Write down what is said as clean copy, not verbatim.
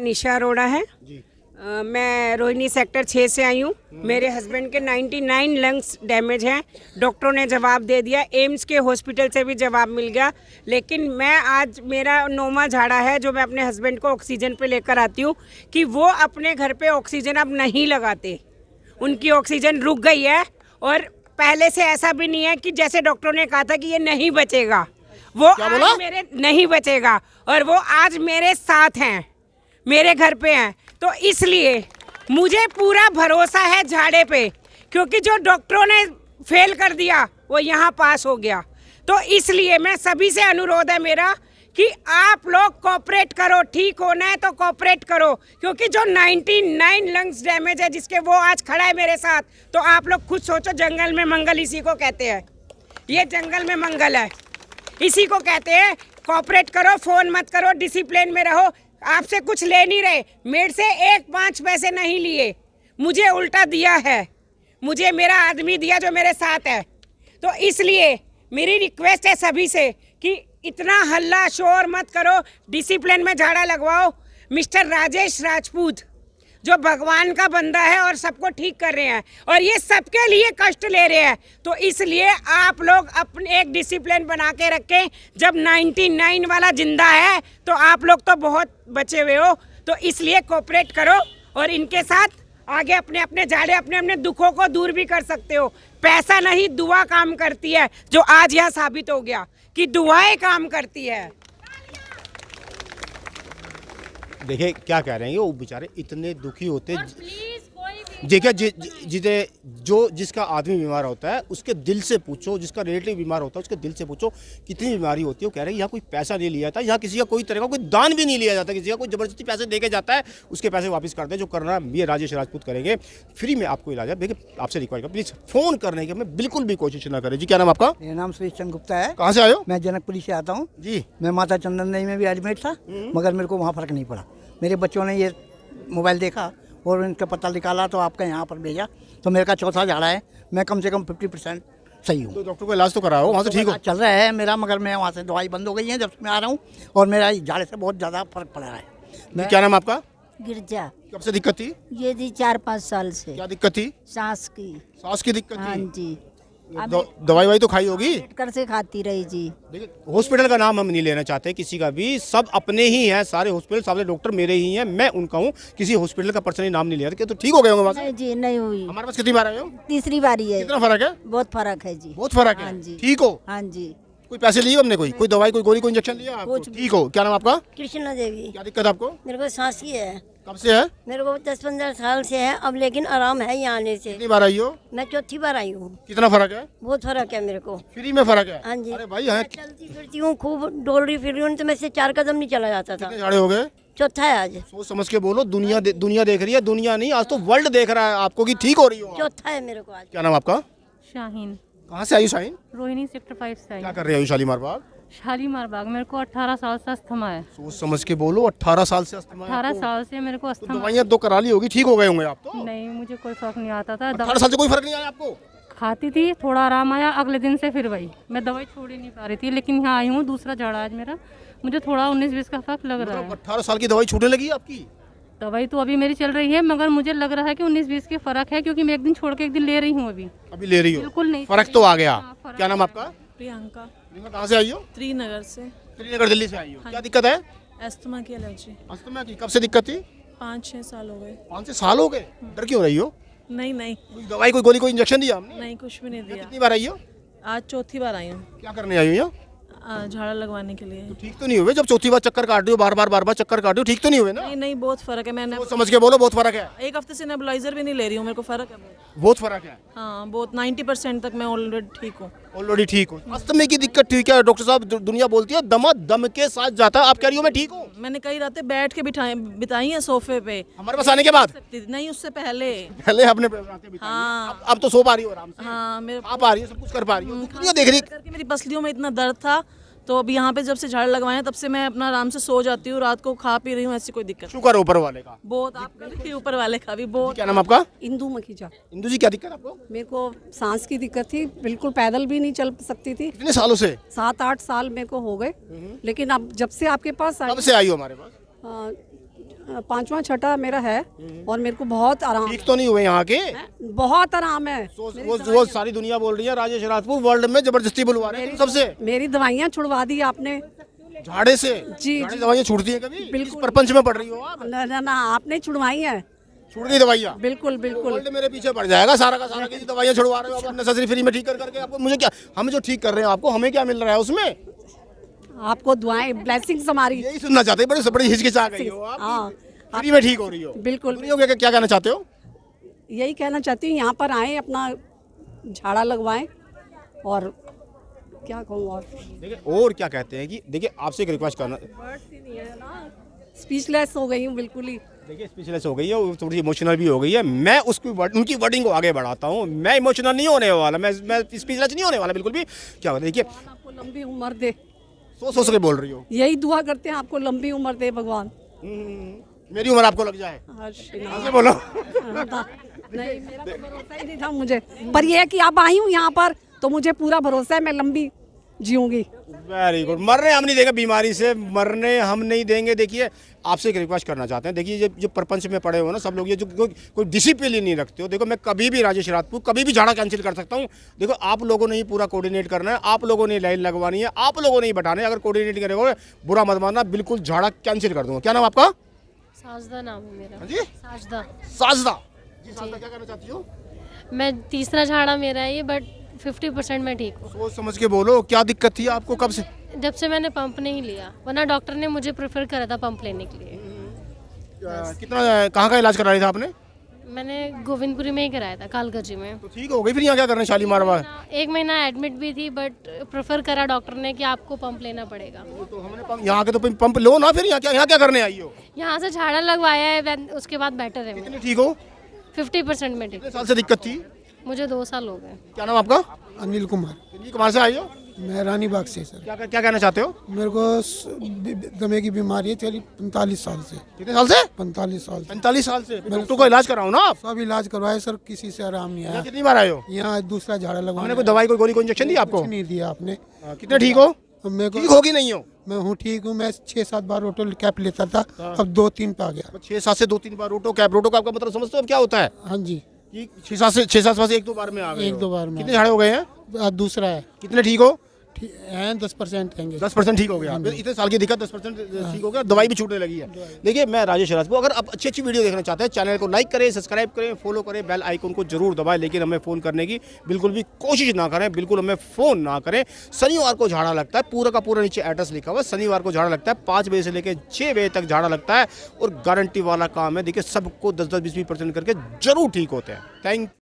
निशा अरोड़ा है जी। मैं रोहिणी सेक्टर 6 से आई हूँ। मेरे हस्बैंड के 99 लंग्स डैमेज हैं। डॉक्टरों ने जवाब दे दिया, एम्स के हॉस्पिटल से भी जवाब मिल गया। लेकिन मैं आज मेरा 9वां झाड़ा है जो मैं अपने हस्बैंड को ऑक्सीजन पे लेकर आती हूँ कि वो अपने घर पे ऑक्सीजन अब नहीं लगाते। उनकी ऑक्सीजन रुक गई है और पहले से ऐसा भी नहीं है कि जैसे डॉक्टरों ने कहा था कि ये नहीं बचेगा, वो आज मेरे नहीं बचेगा और वो आज मेरे साथ हैं, मेरे घर पे हैं। तो इसलिए मुझे पूरा भरोसा है झाड़े पे, क्योंकि जो डॉक्टरों ने फेल कर दिया वो यहाँ पास हो गया। तो इसलिए मैं सभी से अनुरोध है मेरा कि आप लोग कोऑपरेट करो, ठीक होना है तो कोऑपरेट करो, क्योंकि जो 99 लंग्स डैमेज है जिसके वो आज खड़ा है मेरे साथ। तो आप लोग खुद सोचो, जंगल में मंगल इसी को कहते हैं, ये जंगल में मंगल है, इसी को कहते हैं। कोऑपरेट करो, फोन मत करो, डिसिप्लिन में रहो। आपसे कुछ ले नहीं रहे, मेरे से 1-5 पैसे नहीं लिए, मुझे उल्टा दिया है, मुझे मेरा आदमी दिया जो मेरे साथ है। तो इसलिए मेरी रिक्वेस्ट है सभी से कि इतना हल्ला शोर मत करो, डिसिप्लिन में झाड़ा लगवाओ। मिस्टर राजेश राजपूत जो भगवान का बंदा है और सबको ठीक कर रहे हैं और ये सबके लिए कष्ट ले रहे हैं। तो इसलिए आप लोग अपने एक डिसिप्लिन बना के रखें। जब 99 वाला जिंदा है तो आप लोग तो बहुत बचे हुए हो। तो इसलिए कोऑपरेट करो और इनके साथ आगे अपने अपने झाड़े, अपने अपने दुखों को दूर भी कर सकते हो। पैसा नहीं, दुआ काम करती है, जो आज यहाँ साबित हो गया कि दुआएं काम करती है। देखिए क्या कह रहे हैं, वो बेचारे इतने दुखी होते। देखिए जिसका आदमी बीमार होता है उसके दिल से पूछो, जिसका रिलेटिव बीमार होता है उसके दिल से पूछो कितनी बीमारी होती है। वो कह रहे हैं यहाँ कोई पैसा नहीं लिया जाता, यहाँ किसी का कोई तरह का कोई दान भी नहीं लिया जाता, किसी का कोई जबरदस्ती पैसे दे के जाता है, उसके पैसे वापस कर दे। जो करना ये राजेश राजपूत करेंगे, फ्री में आपको इलाज है। देखिए आपसे रिक्वेस्ट है, प्लीज़ फ़ोन करने की हमें बिल्कुल भी कोशिश ना करें। जी क्या नाम आपका? मेरा नाम सुरेश चंद्र गुप्ता है। कहाँ से आए हो? मैं जनकपुरी से आता हूँ जी। मैं माता चंदन देवी में भी एडमिट था, मगर मेरे को वहाँ फ़र्क नहीं पड़ा। मेरे बच्चों ने ये मोबाइल देखा और इनका पता निकाला तो आपका यहाँ पर भेजा, तो मेरे का 4था झाड़ा है। मैं कम से कम 50% सही हूँ। तो डॉक्टर को इलाज तो कराओ, वहाँ से ठीक हो? चल रहा है मेरा, मगर मैं वहाँ से दवाई बंद हो गई है जब से मैं आ रहा हूँ और मेरा झाड़े से बहुत ज़्यादा फर्क पड़ रहा है। क्या नाम आपका? गिरजा। कब से दिक्कत थी? ये थी 4-5 साल से। क्या दिक्कत थी? सांस की। सांस की दिक्कत हाँ थी? जी। दवाई तो खाई होगी? कर से खाती रही जी। देखिए हॉस्पिटल का नाम हम नहीं लेना चाहते किसी का भी, सब अपने ही हैं, सारे हॉस्पिटल सारे डॉक्टर मेरे ही हैं, मैं उनका हूँ, किसी हॉस्पिटल का पर्सनली नाम नहीं लिया। तो ठीक हो गए होंगे वहाँ से? नहीं जी, नहीं हुई। हमारे पास कितनी बार आए हो? तीसरी बारी है। कितना फर्क है? बहुत फर्क है जी। बहुत फर्क है। हाँ जी। ठीक हो? हाँ जी। कोई पैसे लिए हमने? कोई दवाई, कोई गोली, कोई इंजेक्शन लिया आपको? ठीक हो? क्या नाम आपका? कृष्णा देवी। क्या दिक्कत आपको? मेरे को सांस की है। कब से है? मेरे को 10-15 साल से है अब, लेकिन आराम है यहाँ आने से। कितनी बार आई हो? मैं 4थी बार आई हूँ। कितना फर्क है? बहुत फर्क है मेरे को। फ्री में फर्क है? हाँ जी। अरे भाई है। चलती फिरती हूँ, खूब डोल रही फिर रही हूँ, तो मैं से 4 कदम नहीं चला जाता था। कितने झाड़े हो गए? 4था है आज। सोच समझ के बोलो, दुनिया देख रही है, दुनिया नहीं आज तो वर्ल्ड देख रहा है आपको कि ठीक हो रही हो। 4था है मेरे को आज। क्या नाम आपका? शाहीन। कहाँ से आई शाहीन? रोहिणी सेक्टर 5 से आई। क्या कर रहे हो शालीमार बाग? शालीमार बाग। मेरे को 18 साल से अस्थमा है। सोच समझ के बोलो, 18 साल से अस्थमा है 18 आपको? साल से मेरे को तो अस्थमा। दवाइयाँ तो करा ली होगी, ठीक हो गए होंगे आप तो? नहीं, मुझे कोई फर्क नहीं आता था। 18 साल से कोई फर्क नहीं आया आपको? खाती थी, थोड़ा आराम आया, अगले दिन से फिर वही। मैं दवाई छोड़ ही नहीं पा रही थी, लेकिन यहाँ आई हूँ, दूसरा झाड़ा आज मेरा, मुझे थोड़ा 19-20 का फर्क लग रहा है। 18 साल की दवाई छूटने लगी आपकी? दवाई तो अभी मेरी चल रही है, मगर मुझे लग रहा है कि 19-20 के फर्क है, क्योंकि मैं एक दिन छोड़ के एक दिन ले रही हूँ। अभी ले रही हो? बिल्कुल नहीं, फर्क तो आ गया। फर्क क्या नाम आपका? प्रियंका। कहाँ से आई हो? त्रिनगर से। श्रीनगर दिल्ली से आई हो। क्या दिक्कत है? अस्थमा की एलर्जी। अस्थमा की? कब से दिक्कत थी? 5-6 साल हो गए। 5 साल हो गए? डर क्यों रही हो? नहीं कोई दवाई, कोई गोली, कोई इंजेक्शन दिया हमने? नहीं, कुछ भी नहीं दिया। कितनी बार आई हो? आज 4थी बार आई हूँ। क्या करने आई हो यहाँ? झाड़ा लगवाने के लिए। तो ठीक तो नहीं हुए? जब चौथी बार चक्कर काट रही हो, बार बार चक्कर काट रही हो, ठीक तो नहीं हुए ना? नहीं, बहुत फर्क है। मैंने तो समझ के बोलो, बहुत फर्क है। 1 हफ्ते से नेबुलाइजर भी नहीं ले रही हूँ, मेरे को फर्क है बहुत फर्क है। हाँ, बहुत 90% तक मैं ऑलरेडी ठीक हूँ। ऑलरेडी ठीक हो? अस्थमा की दिक्कत ठीक है डॉक्टर साहब, दुनिया बोलती है दम के साथ जाता है, आप कह रही हो मैं ठीक हूँ? मैंने कई रातें बैठ के बिताई है सोफे पे। हमारे पास आने के बाद? नहीं, उससे पहले आपने रातें बिताई। हाँ। अब तो सो पा रही हो आराम से? हाँ, मेरे आप आ रही हो, सब कुछ कर पा रही हो, दुनिया देख रही। करके मेरी पसलियों में इतना दर्द था, तो अब यहाँ पे जब से झाड़ लगवाए तब से मैं अपना आराम से सो जाती हूँ, रात को खा पी रही हूँ, ऐसी कोई दिक्कत। शुक्र ऊपर वाले का। बहुत आपका भी, ऊपर वाले का भी बहुत। क्या नाम आपका? इंदू मखीजा। इंदू जी क्या दिक्कत आपको? मेरे को सांस की दिक्कत थी, बिल्कुल पैदल भी नहीं चल सकती थी। कितने सालों से? 7-8 साल मेरे को हो गए, लेकिन अब जब से आपके पास कब से आई हो हमारे पास? 5वां छठा मेरा है और मेरे को बहुत आराम ठीक तो नहीं हुए यहाँ के? है, बहुत आराम है। वो सारी दुनिया बोल रही है राजेश राजपूत वर्ल्ड में जबरदस्ती बुलवा रहे हैं तुम सबसे। मेरी दवाइयाँ छुड़वा दी आपने। झाड़े से? जी, झाड़े जी। दवाइयाँ छूटती हैं कभी? बिल्कुल। इस प्रपंच में पड़ रही हो आप? ना ना ना, आपने छुड़वाई है। छूट गई दवाइयाँ? बिल्कुल बिल्कुल। वर्ल्ड मेरे पीछे पड़ जाएगा सारा का सारा, की दवाइयाँ छुड़वा रहे हो नेसेसरी फ्री में ठीक कर करके। आपको मुझे क्या, हम जो ठीक कर रहे हैं आपको, हमें क्या मिल रहा है उसमें? आपको दुआएं, ब्लेसिंग्स हमारी। यही सुनना चाहते हैं, बड़ी हिचकिचा गई हो आप। हाँ, फ्री में ठीक हो रही हो? बिल्कुल। दुनिया को क्या कहना चाहते हो? यही कहना चाहती हूँ, यहाँ पर आए, अपना झाड़ा लगवाएं और क्या कहूँ और। देखिए और क्या कहते हैं कि देखिए आपसे एक रिक्वेस्ट करना, स्पीचलेस हो गई हूँ बिल्कुल ही। देखिए स्पीचलेस हो गई है, वो थोड़ी इमोशनल भी हो गई है। मैं उसकी उनकी वर्डिंग को आगे बढ़ाता हूँ, मैं इमोशनल नहीं होने वाला, मैं स्पीचलेस नहीं होने वाला बिल्कुल भी। क्या होता है देखिए, आपको लंबी उम्र दे, सोच के बोल रही हो। यही दुआ करते हैं, आपको लंबी उम्र दे भगवान। मेरी उम्र आपको लग जाए, ऐसे बोलो। नहीं, मेरा तो भरोसा ही नहीं था मुझे, पर यह है कि अब आई हूँ यहाँ पर तो मुझे पूरा भरोसा है मैं लंबी जीऊंगी। Very good. मरने हम नहीं देंगे, बीमारी से मरने हम नहीं देंगे। देखिए आपसे एक रिक्वेस्ट करना चाहते हैं, देखिए जो प्रपंच में पड़े हो ना सब लोग, ये जो कोई डिसिप्लिन ही नहीं रखते हो। देखो मैं कभी भी राजेश राजपूत कभी भी झाड़ा कैंसिल कर सकता हूँ। देखो आप लोगों ने ही पूरा कोऑर्डिनेट करना है, आप लोगों ने लाइन लगवानी है, आप लोगों ने ही बैठाना है। अगर कोऑर्डिनेट करेगा बुरा मत मानना, बिल्कुल झाड़ा कैंसिल कर दूंगा। क्या नाम आपका? साजदा नाम है मेरा। जी साजदा। साजदा जी, साजदा क्या करना चाहती हो? मैं तीसरा झाड़ा मेरा है ये, बट 50% मैं ठीक हूँ। सोच समझ के बोलो, क्या दिक्कत थी आपको कब से? जब से मैंने पंप नहीं लिया, वरना डॉक्टर ने मुझे प्रेफर करा था पंप लेने के लिए। कितना कहाँ का इलाज करा रही था आपने? मैंने गोविंदपुरी में ही कराया था, कालगजी में। तो ठीक हो गई, फिर यहाँ क्या करना है शालीमार में? 1 महीना एडमिट भी थी, बट प्रेफर करा डॉक्टर ने कि आपको पंप लेना पड़ेगा। तो हमने यहाँ के तो पंप लो ना, फिर यहाँ क्या करने आई हो? यहाँ से झाड़ा लगवाया है, उसके बाद बेटर है। कितनी ठीक हो? 50% में ठीक। कितने साल से दिक्कत थी? मुझे 2 साल हो गए। क्या नाम आपका? अनिल कुमार। दिल्ली कहाँ से आई हो? मैं रानी बाग से सर। क्या कहना चाहते हो? मेरे को दमे की बीमारी है, चली 45 साल से। कितने साल से? 45 साल से। 45 साल से डॉक्टर को इलाज कराओ ना आप। सब इलाज करवाए सर, किसी से आराम नहीं आया। कितनी बार आए हो? यहाँ दूसरा झाड़ा लगवाने। हमने कोई दवाई कोई गोली कोई इंजेक्शन दिया आपको? नहीं दिया आपने। कितने ठीक हो? मेरे को ठीक होगी नहीं हो? मैं हूँ ठीक हूँ। मैं 6-7 बार ऑटो कैब लेता था, अब 2-3 पे आ गया। 6-7 से 2-3 बार रोटो कैब। रोटो कैब का मतलब समझते हो अब क्या होता है? हाँ जी, 6-7 से 1-2 बार में आ गए। 1-2 बार में। कितने झाड़े हो गए हैं? आज दूसरा है। कितने ठीक हो? हैं 10% रहेंगे। 10% ठीक हो गया। इतने साल की दिक्कत 10% ठीक हो गया, दवाई भी छूटने लगी है। देखिए मैं राजेश राजपूत, अगर आप अच्छी वीडियो देखना चाहते हैं चैनल को लाइक करें, सब्सक्राइब करें, फॉलो करें, बेल आइकन को जरूर दबाएं, लेकिन हमें फ़ोन करने की बिल्कुल भी कोशिश ना करें, बिल्कुल हमें फ़ोन ना करें। शनिवार को झाड़ा लगता है, पूरा का पूरा नीचे एड्रेस लिखा हुआ है। शनिवार को झाड़ा लगता है, 5 बजे से लेकर 6 बजे तक झाड़ा लगता है और गारंटी वाला काम है। देखिए सबको 10-10, 20-20% करके जरूर ठीक होते हैं। थैंक